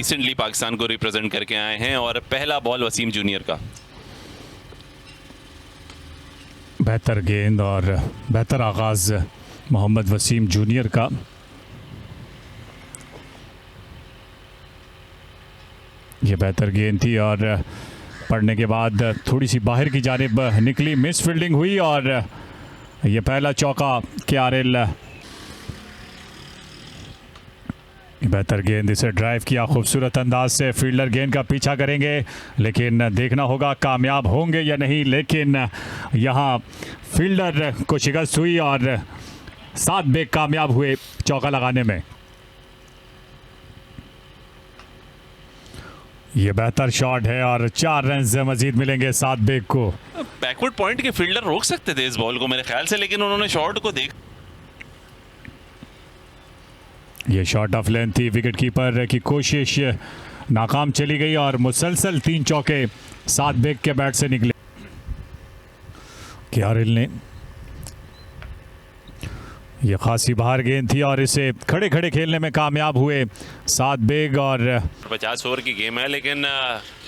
Consistently Pakistan को represent करके आए हैं। और पहला बॉल वसीम जूनियर का। बेहतर गेंद और बेहतर आगाज मोहम्मद वसीम जूनियर का। ये बेहतर गेंद थी और पड़ने के बाद थोड़ी सी बाहर की जानिब निकली, मिस फील्डिंग हुई और ये पहला चौका KRL। बेहतर गेंद, इसे ड्राइव किया खूबसूरत अंदाज से। फील्डर गेंद का पीछा करेंगे लेकिन देखना होगा कामयाब होंगे या नहीं। लेकिन यहाँ फील्डर को शिकस्त हुई और 7 बेग कामयाब हुए चौका लगाने में। ये बेहतर शॉट है और 4 रन मजीद मिलेंगे 7 बेग को। बैकवर्ड पॉइंट के फील्डर रोक सकते थे इस बॉल को मेरे ख्याल से, लेकिन उन्होंने शॉट को देख। ये शॉट ऑफ लेंथ थी, विकेट कीपर की कोशिश नाकाम चली गई और मुसलसल 3 चौके 7 बेग के बैट से निकले। KRL ने ये खासी बाहर गेंद थी और इसे खड़े खड़े खेलने में कामयाब हुए 7 बेग। और 50 ओवर की गेम है, लेकिन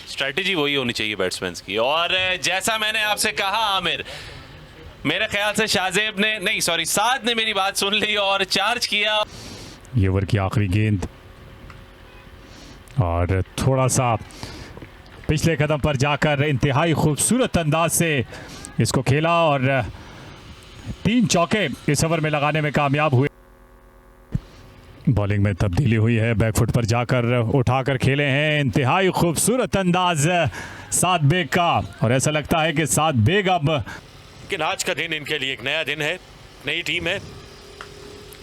स्ट्रेटजी वही होनी चाहिए बैट्समैन की। और जैसा मैंने आपसे कहा आमिर, मेरे ख्याल से शाहजेब ने नहीं सॉरी साद ने मेरी बात सुन ली और चार्ज किया। ये ओवर की आखिरी गेंद और थोड़ा सा पिछले कदम पर जाकर इंतहाई खूबसूरत अंदाज से इसको खेला और 3 चौके इस ओवर में लगाने में कामयाब हुए। बॉलिंग में तब्दीली हुई है, बैकफुट पर जाकर उठाकर खेले हैं। इंतहाई खूबसूरत अंदाज 7 बेग का और ऐसा लगता है कि 7 बेग अब। लेकिन आज का दिन इनके लिए एक नया दिन है, नई टीम है।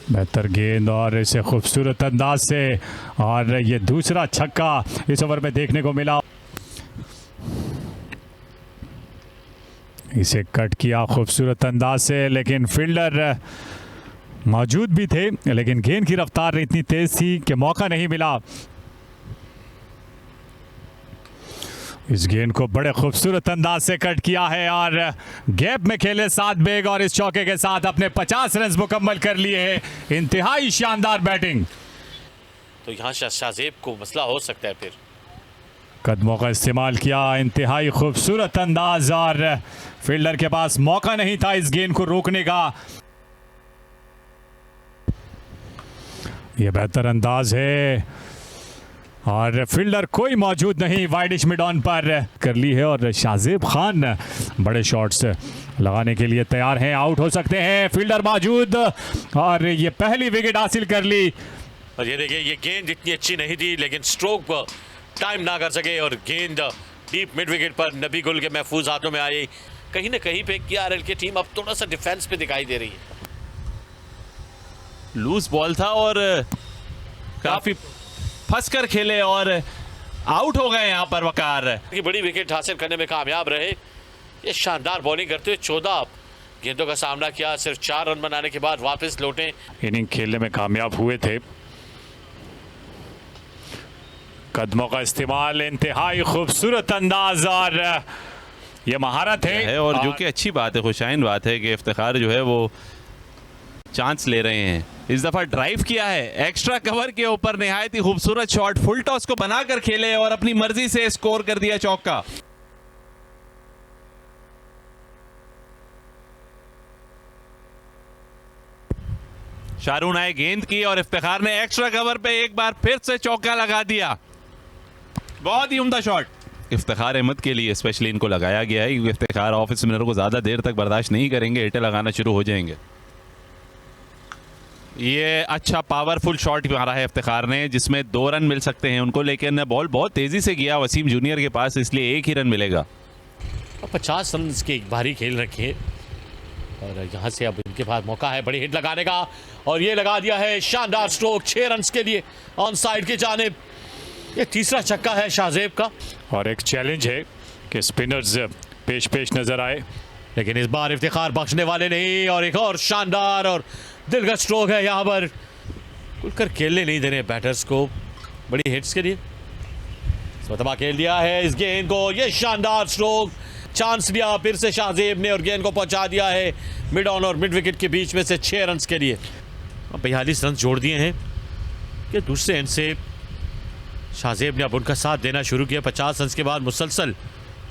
बेहतर गेंद और इसे खूबसूरत अंदाज से और ये दूसरा छक्का इस ओवर में देखने को मिला। इसे कट किया खूबसूरत अंदाज से, लेकिन फील्डर मौजूद भी थे लेकिन गेंद की रफ्तार इतनी तेज थी कि मौका नहीं मिला। इस गेंद को बड़े खूबसूरत अंदाज से कट किया है और गैप में खेले 7 बेग और इस चौके के साथ अपने 50 रन मुकम्मल कर लिए हैं। इंतहाई शानदार बैटिंग। तो यहाँ शाहजेब को मसला हो सकता है। फिर कदमों का इस्तेमाल किया, इंतहाई खूबसूरत अंदाज और फील्डर के पास मौका नहीं था इस गेंद को रोकने का। यह बेहतर अंदाज है और फील्डर कोई मौजूद नहीं, वाइडिश मिड ऑन पर कर ली है और शाहजेब खान बड़े शॉट्स लगाने के लिए तैयार हैं, आउट हो सकते हैं। फील्डर मौजूद और ये पहली विकेट हासिल कर ली। और ये देखिए, ये गेंद इतनी अच्छी नहीं थी लेकिन स्ट्रोक टाइम ना कर सके और गेंद डीप मिड विकेट पर नबी गुल के महफूज हाथों में आई। कहीं ना कहीं पे KRL की टीम अब थोड़ा सा डिफेंस पे दिखाई दे रही है। लूज बॉल था और काफी फंस कर खेले और आउट हो गए यहाँ पर वकार। बड़ी विकेट हासिल करने में कामयाब रहे। ये शानदार बॉलिंग करते हुए 14 गेंदों का सामना किया, सिर्फ 4 रन बनाने के बाद वापस लौटे। इनिंग खेलने में कामयाब हुए थे। कदमों का इस्तेमाल, इंतहाई खूबसूरत अंदाज और ये महारत है और जो कि अच्छी बात है, खुशाइन बात है कि इफ्तिखार जो है वो चांस ले रहे हैं। इस दफा ड्राइव किया है एक्स्ट्रा कवर के ऊपर, निहायत ही खूबसूरत शॉट, फुल टॉस को बनाकर खेले और अपनी मर्जी से स्कोर कर दिया चौका। शाहरुख आए गेंद की और इफ्तिखार ने एक्स्ट्रा कवर पे एक बार फिर से चौका लगा दिया। बहुत ही उम्दा शॉट इफ्तिखार अहमद के लिए स्पेशली इनको लगाया गया है क्योंकि इफ्तिखार ऑफ स्पिनर को ज्यादा देर तक बर्दाश्त नहीं करेंगे, हिटें लगाना शुरू हो जाएंगे। ये अच्छा पावरफुल शॉट मारा है इफ्तिखार ने जिसमें 2 रन मिल सकते हैं उनको, लेकिन बॉल बहुत तेजी से गया वसीम जूनियर के पास, इसलिए 1 ही रन मिलेगा। 50 रन के भारी खेल रखे और यहाँ से अब इनके पास मौका है बड़ी हिट लगाने का और ये लगा दिया है शानदार स्ट्रोक 6 रन के लिए ऑन साइड की जानिब। ये तीसरा छक्का है शाहजेब का और एक चैलेंज है कि स्पिनर्स पेश नजर आए, लेकिन इस बार इफ्तिखार बख्शने वाले नहीं और एक और शानदार और दिलगत स्ट्रोक है। यहाँ पर खुलकर खेलने नहीं दे रहे बैटर्स को बड़ी हिट्स के लिए। मतबा खेल दिया है इस गेंद को, ये शानदार स्ट्रोक, चांस लिया फिर से शाहजेब ने और गेंद को पहुंचा दिया है मिड ऑन और मिड विकेट के बीच में से 6 रन के लिए। 42 रन जोड़ दिए हैं कि दूसरे एंड से शाहजेब ने अब उनका साथ देना शुरू किया। 50 रन के बाद मुसलसल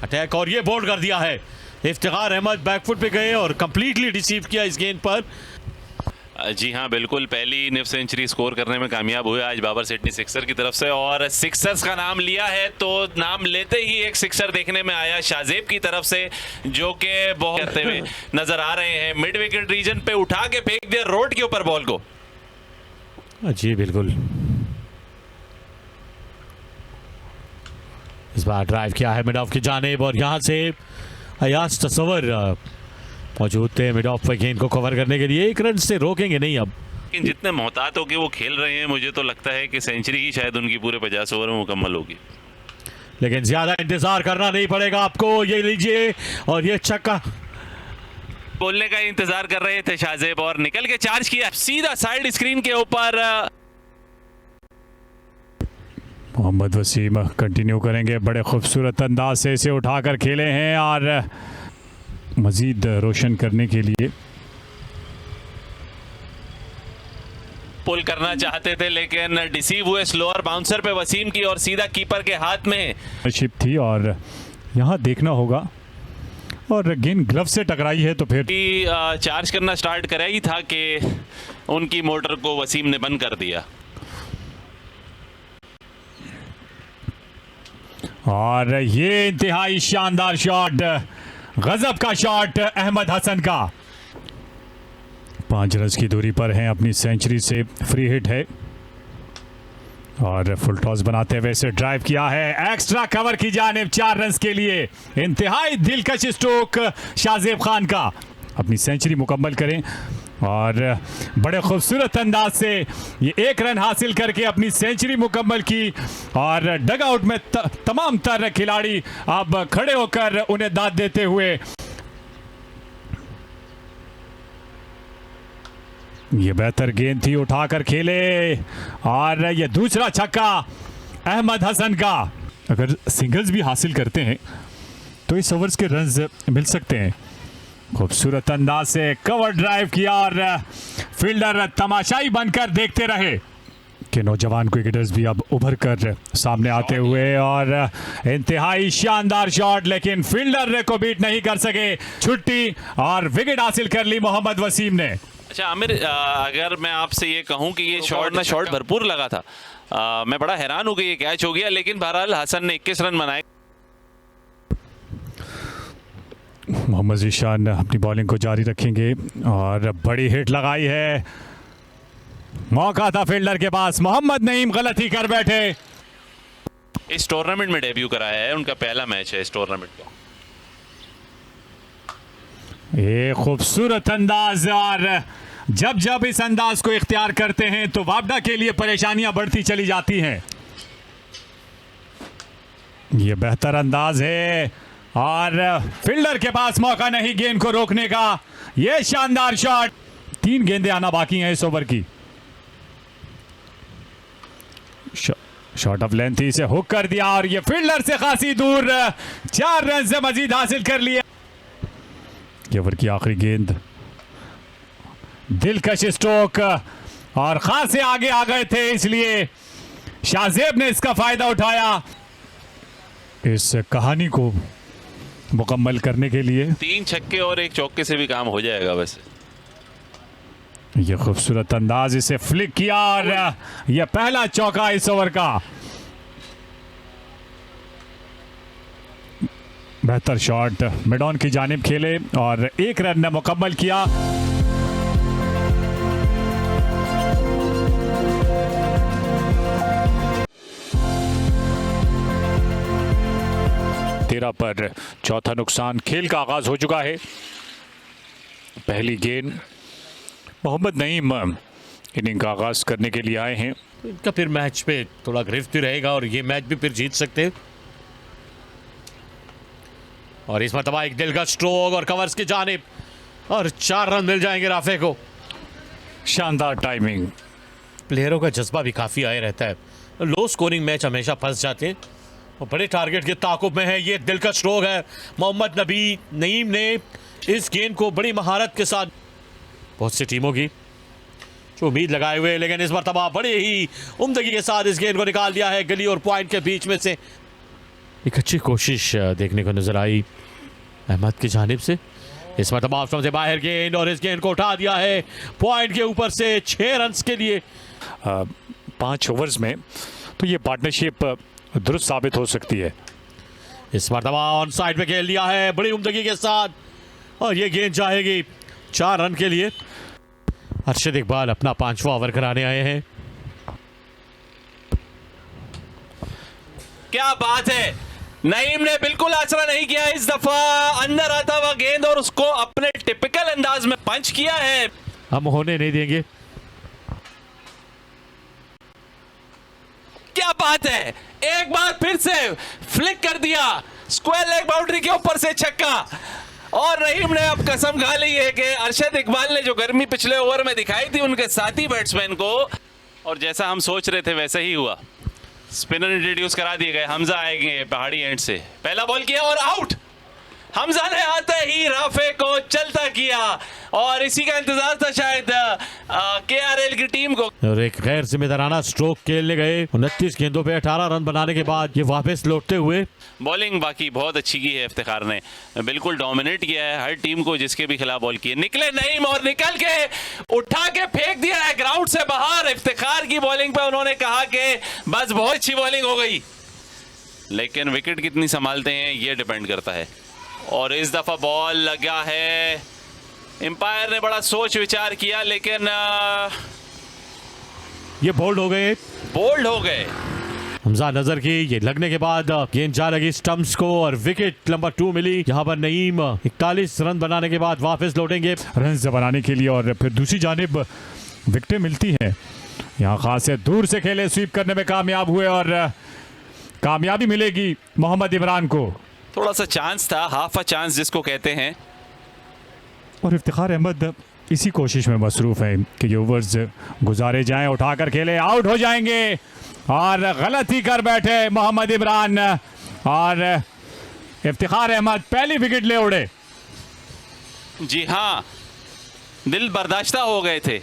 अटैक और ये बोल्ड कर दिया है। इफ्तिखार अहमद बैकफुट पे गए और कंप्लीटली रिसीव किया इस गेंद पर। जी हाँ, बिल्कुल पहली इनिंग सेंचुरी स्कोर करने में कामयाब हुए आज बाबर सिडनी सिक्सर की तरफ से। और सिक्सर्स का नाम लिया है तो नाम लेते ही एक सिक्सर देखने में आया शाहजेब की तरफ से, जो कि बहुत करते हुए नजर आ रहे हैं। मिड विकेट रीजन पे उठा के फेंक दिया रोड के ऊपर बॉल को। जी बिल्कुल, इस बार ड्राइव किया है मिड ऑफ की जानिब और यहाँ से अयाज तस्वर मौजूद थे मिड ऑफ पे गेंद को कवर करने के लिए। 1 रन से रोकेंगे नहीं अब। लेकिन जितने मोहतात होकर वो खेल रहे हैं, मुझे तो लगता है कि सेंचुरी ही शायद उनकी पूरे 50 ओवर में मुकम्मल होगी। लेकिन ज्यादा इंतजार करना नहीं पड़ेगा आपको। ये लीजिए और ये छक्का। बोलने का इंतजार कर रहे थे शाहजेब और निकल के चार्ज किया सीधा साइड स्क्रीन के ऊपर। मोहम्मद वसीम कंटिन्यू करेंगे, बड़े खूबसूरत अंदाज से इसे उठाकर खेले हैं और मजीद रोशन करने के लिए पुल करना चाहते थे, लेकिन डिसीव हुए स्लोअर बाउंसर पे वसीम की और सीधा कीपर के हाथ में शिप थी। और यहाँ देखना होगा, और गेंद ग्लव से टकराई है तो फिर चार्ज करना स्टार्ट करा ही था कि उनकी मोटर को वसीम ने बंद कर दिया। और ये इंतहाई शानदार शॉट, गजब का शॉट अहमद हसन का। 5 रन की दूरी पर हैं अपनी सेंचुरी से, फ्री हिट है और फुल टॉस बनाते हुए इसे ड्राइव किया है एक्स्ट्रा कवर की जानिब 4 रन के लिए। इंतहाई दिलकश स्ट्रोक शाहजेब खान का, अपनी सेंचुरी मुकम्मल करें और बड़े खूबसूरत अंदाज से ये 1 रन हासिल करके अपनी सेंचुरी मुकम्मल की। और डग आउट में तमाम तर खिलाड़ी अब खड़े होकर उन्हें दाद देते हुए। ये बेहतर गेंद थी, उठाकर खेले और ये दूसरा छक्का अहमद हसन का। अगर सिंगल्स भी हासिल करते हैं तो इस ओवर्स के रन्स मिल सकते हैं। खूबसूरत अंदाज से कवर ड्राइव किया और फील्डर तमाशाई बनकर देखते रहे कि नौजवान क्रिकेटर्स भी अब उभर कर सामने आते हुए। और इंतहाई शानदार शॉट, लेकिन फील्डर को बीट नहीं कर सके। छुट्टी और विकेट हासिल कर ली मोहम्मद वसीम ने। अच्छा आमिर, अगर मैं आपसे ये कहूं कि ये शॉट भरपूर लगा था, मैं बड़ा हैरान हूं कि ये कैच हो गया, लेकिन बहरहाल हसन ने 21 रन बनाए। मोहम्मद ज़ीशान अपनी बॉलिंग को जारी रखेंगे और बड़ी हिट लगाई है। मौका था फील्डर के पास, मोहम्मद नईम गलती कर बैठे। इस टूर्नामेंट में डेब्यू कराया है, उनका पहला मैच है इस टूर्नामेंट का। ये खूबसूरत अंदाज, और जब जब इस अंदाज को इख्तियार करते हैं तो वापडा के लिए परेशानियां बढ़ती चली जाती हैं। ये बेहतर अंदाज है और फील्डर के पास मौका नहीं गेंद को रोकने का। ये शानदार शॉट। 3 गेंदें आना बाकी हैं इस ओवर की। शॉट ऑफ लेंथ से हुक कर दिया और ये फील्डर से खासी दूर 4 रन से मजीद हासिल कर लिया। ये ओवर की आखिरी गेंद, दिलकश स्ट्रोक और खासे आगे आ गए थे, इसलिए शाहजेब ने इसका फायदा उठाया। इस कहानी को मुकम्मल करने के लिए 3 छक्के और 1 चौके से भी काम हो जाएगा वैसे। ये खूबसूरत अंदाज, इसे फ्लिक किया और ये पहला चौका इस ओवर का। बेहतर शॉट मिड ऑन की जानिब खेले और 1 रन ने मुकम्मल किया। तेरह पर चौथा नुकसान, खेल का आगाज हो चुका है। पहली गेंद, मोहम्मद नईम इनिंग का आगाज करने के लिए आए हैं। इनका फिर मैच पे थोड़ा गिरफ्त भी रहेगा और ये मैच भी फिर जीत सकते हैं। और इस मरतबा एक दिल का स्ट्रोक और कवर्स की जानिब और 4 रन मिल जाएंगे राफे को। शानदार टाइमिंग। प्लेयरों का जज्बा भी काफ़ी आया रहता है। लो स्कोरिंग मैच हमेशा फंस जाते हैं और बड़े टारगेट के ताकुब में है। ये दिल का स्ट्रोक है मोहम्मद नईम ने इस गेंद को बड़ी महारत के साथ, बहुत सी टीमों की जो उम्मीद लगाए हुए, लेकिन इस मरतबा बड़े ही उम्दगी के साथ इस गेंद को निकाल दिया है गली और पॉइंट के बीच में से। एक अच्छी कोशिश देखने को नजर आई अहमद की जानिब से। इस मरतबा ऑफ स्टंप से बाहर गेंद और इस गेंद को उठा दिया है पॉइंट के ऊपर से 6 रन के लिए। 5 ओवर्स में तो ये पार्टनरशिप दुरुस्त साबित हो सकती है। इस मरतबा ऑन साइड पे खेल दिया है बड़ी उम्दगी के साथ और ये गेंद जाएगी 4 रन के लिए। अरशद इकबाल अपना 5वां ओवर कराने आए हैं। क्या बात है, नईम ने बिल्कुल आसरा नहीं किया इस दफा। अंदर आता हुआ गेंद और उसको अपने टिपिकल अंदाज में पंच किया है। हम होने नहीं देंगे। क्या बात है, एक बार फिर से फ्लिक कर दिया स्क्वायर लेग बाउंड्री के ऊपर से छक्का। और रहीम ने अब कसम खा ली है कि अरशद इकबाल ने जो गर्मी पिछले ओवर में दिखाई थी उनके साथी बैट्समैन को, और जैसा हम सोच रहे थे वैसा ही हुआ। स्पिनर इंट्रोड्यूस करा दिए गए, हमजा आएंगे पहाड़ी एंड से। पहला बॉल किया और आउट। हमजा ने आते ही राफे को चलता किया और इसी का इंतजार था शायद केआरएल की टीम को। और एक गैर जिम्मेदाराना स्ट्रोक खेलने गए। 29 गेंदों पे 18 रन बनाने के बाद ये वापस लौटते हुए। बॉलिंग बाकी बहुत अच्छी की है इफ्तिखार ने, बिल्कुल डोमिनेट किया है हर टीम को जिसके भी खिलाफ बॉल किए। निकले नईम और निकल के उठा के फेंक दिया है ग्राउंड से बाहर। इफ्तिखार की बॉलिंग पे उन्होंने कहा कि बस बहुत अच्छी बॉलिंग हो गई, लेकिन विकेट कितनी संभालते हैं ये डिपेंड करता है। और इस दफा बॉल लगा है, एम्पायर ने बड़ा सोच विचार किया लेकिन ये बोल्ड हो गए। बोल्ड हो गए। हमजा नजर की, ये लगने के बाद गेंद जा लगी स्टंप्स को और विकेट नंबर 2 मिली। यहाँ पर नईम 41 रन बनाने के बाद वापस लौटेंगे रन बनाने के लिए और फिर दूसरी जानिब विकेटें मिलती हैं। यहाँ खास से दूर से खेले, स्वीप करने में कामयाब हुए और कामयाबी मिलेगी मोहम्मद इमरान को। थोड़ा सा चांस था, हाफ अ चांस जिसको कहते हैं। और इफ्तिखार अहमद इसी कोशिश में मसरूफ है कि ये ओवर्स गुजारे जाएं, उठाकर खेले, आउट हो जाएंगे। और गलती कर बैठे मोहम्मद इमरान और इफ्तिखार अहमद पहली विकेट ले उड़े। जी हाँ, दिल बर्दाश्ता हो गए थे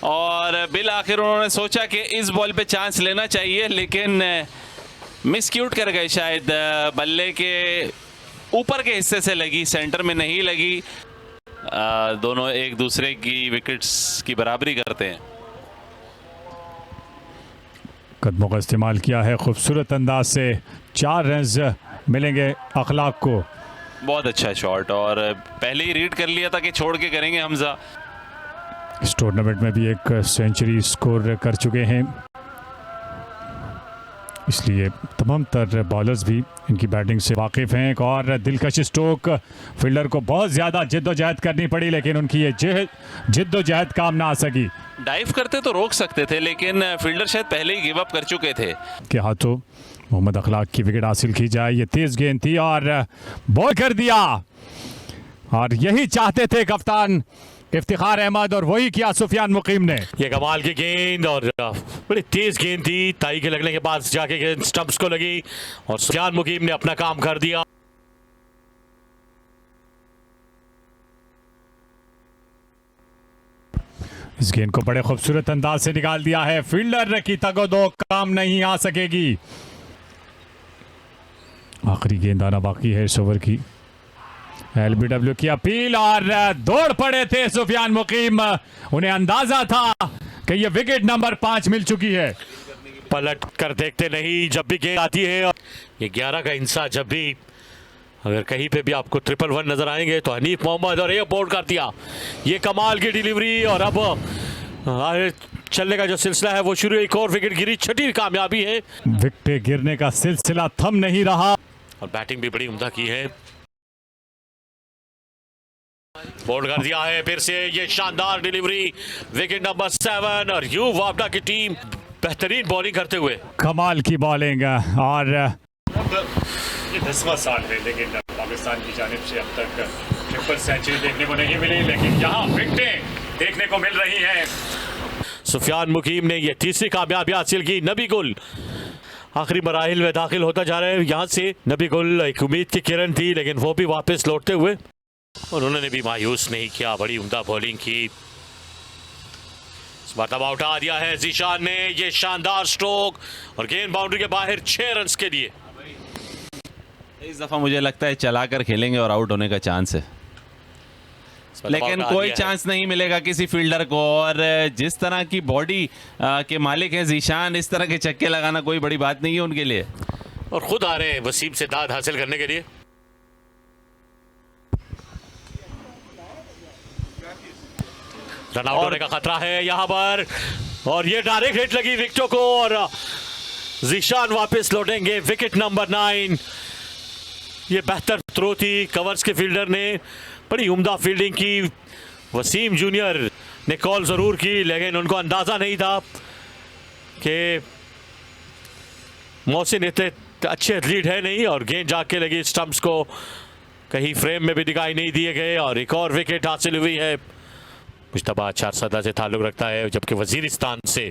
और बिल आखिर उन्होंने सोचा कि इस बॉल पे चांस लेना चाहिए, लेकिन मिसक्यूट कर गए। शायद बल्ले के ऊपर के हिस्से से लगी, सेंटर में नहीं लगी। दोनों एक दूसरे की विकेट्स की बराबरी करते हैं। कदमों का इस्तेमाल किया है खूबसूरत अंदाज से। 4 रन मिलेंगे अखलाक को। बहुत अच्छा शॉट और पहले ही रीड कर लिया था कि छोड़ के करेंगे हमजा। इस टूर्नामेंट में भी एक सेंचुरी स्कोर कर चुके हैं, इसलिए तमाम तर बॉलर्स भी इनकी बैटिंग से वाकिफ हैं। एक और दिलकश स्ट्रोक, फील्डर को बहुत ज़्यादा जिद्दोजहद करनी पड़ी, लेकिन उनकी ये जिद्दोजहद काम ना आ सकी। डाइव करते तो रोक सकते थे, लेकिन फील्डर शायद पहले ही गिव अप कर चुके थे। के हाथों मोहम्मद अखलाक की विकेट हासिल की जाए। ये तेज गेंद थी और बॉल कर दिया, और यही चाहते थे कप्तान इफ्तिखार अहमद और वही किया सुफियान मुकीम ने। ये कमाल की गेंद और बड़ी तेज गेंद थी। ताई के लगने के बाद जाके गेंद स्टंप्स को लगी और सुफियान मुकीम ने अपना काम कर दिया। इस गेंद को बड़े खूबसूरत अंदाज से निकाल दिया है। फील्डर की तगोदो काम नहीं आ सकेगी। आखिरी गेंद आना बाकी है इस ओवर की। एलबीडब्ल्यू की अपील और दौड़ पड़े थे सुफियान मुकीम। उन्हें अंदाजा था कि यह विकेट नंबर 5 मिल चुकी है। पलट कर देखते नहीं जब भी गेंद आती है। ये 11 का इंसान जब भी अगर कहीं पे भी आपको 111 नजर आएंगे तो हनीफ मोहम्मद, और ये बोल्ड कर दिया। ये कमाल की डिलीवरी और अब चलने का जो सिलसिला है वो शुरू। एक और विकेट गिरी, छठी कामयाबी है। विकेट गिरने का सिलसिला थम नहीं रहा और बैटिंग भी बड़ी उम्दा की है। बोल्ड कर दिया है फिर से, ये शानदार डिलीवरी, विकेट नंबर 7 और यू वापडा की टीम बेहतरीन बॉलिंग करते हुए। कमाल की बॉलिंग। और ये 10वां साल है, लेकिन पाकिस्तान की जानिब से अब तक ट्रिपल सेंचुरी देखने को नहीं मिली, लेकिन यहाँ विकेटें देखने को मिल रही हैं। सुफियान मुकीम ने यह तीसरी कामयाबी हासिल की। नबी गुल आखिरी मराहिल में दाखिल होता जा रहा है। यहाँ से नबी गुल एक उम्मीद की किरण थी, लेकिन वो भी वापस लौटते हुए और उन्होंने भी मायूस नहीं किया। बड़ी उम्दा बॉलिंग की। इस मरतबा उठा दिया है जीशान ने, ये शानदार स्ट्रोक और गेंद बाउंड्री के बाहर 6 रन के लिए। इस दफा मुझे लगता है चलाकर खेलेंगे और आउट होने का चांस है, इस मरतबा लेकिन उठा कोई दिया है। चांस नहीं मिलेगा किसी फील्डर को। और जिस तरह की बॉडी के मालिक हैं जीशान, इस तरह के चक्के लगाना कोई बड़ी बात नहीं है उनके लिए। और खुद आ रहे हैं वसीम से दाद हासिल करने के लिए। रन आउट होने का खतरा है यहां पर, और ये डायरेक्ट हिट लगी विकेटों को और जीशान वापस लौटेंगे। Wicket number 9। ये बेहतर थ्रो थी, कवर्स के फील्डर ने बड़ी उम्दा फील्डिंग की। वसीम जूनियर ने कॉल जरूर की, लेकिन उनको अंदाजा नहीं था कि मोहसिन इतने अच्छे एथलीट है नहीं, और गेंद जाके लगी स्टंप्स को, कहीं फ्रेम में भी दिखाई नहीं दिए गए और एक और विकेट हासिल हुई है। मुश्तबा चारसदा से ताल्लुक रखता है, जबकि वजीरिस्तान से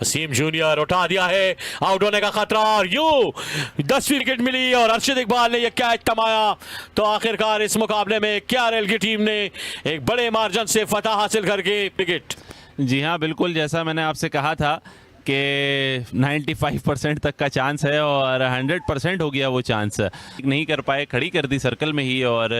वसीम जूनियर उठा दिया है। आउट होने का खतरा और यूं 10वीं विकेट मिली और अर्शद इकबाल ने यह कैच थमाया। तो आखिरकार इस मुकाबले में KRL की टीम ने एक बड़े मार्जिन से फतह हासिल करके विकेट। जी हाँ, बिल्कुल जैसा मैंने आपसे कहा था कि 95% तक का चांस है और 100% हो गया वो चांस। नहीं कर पाए, खड़ी कर दी सर्कल में ही। और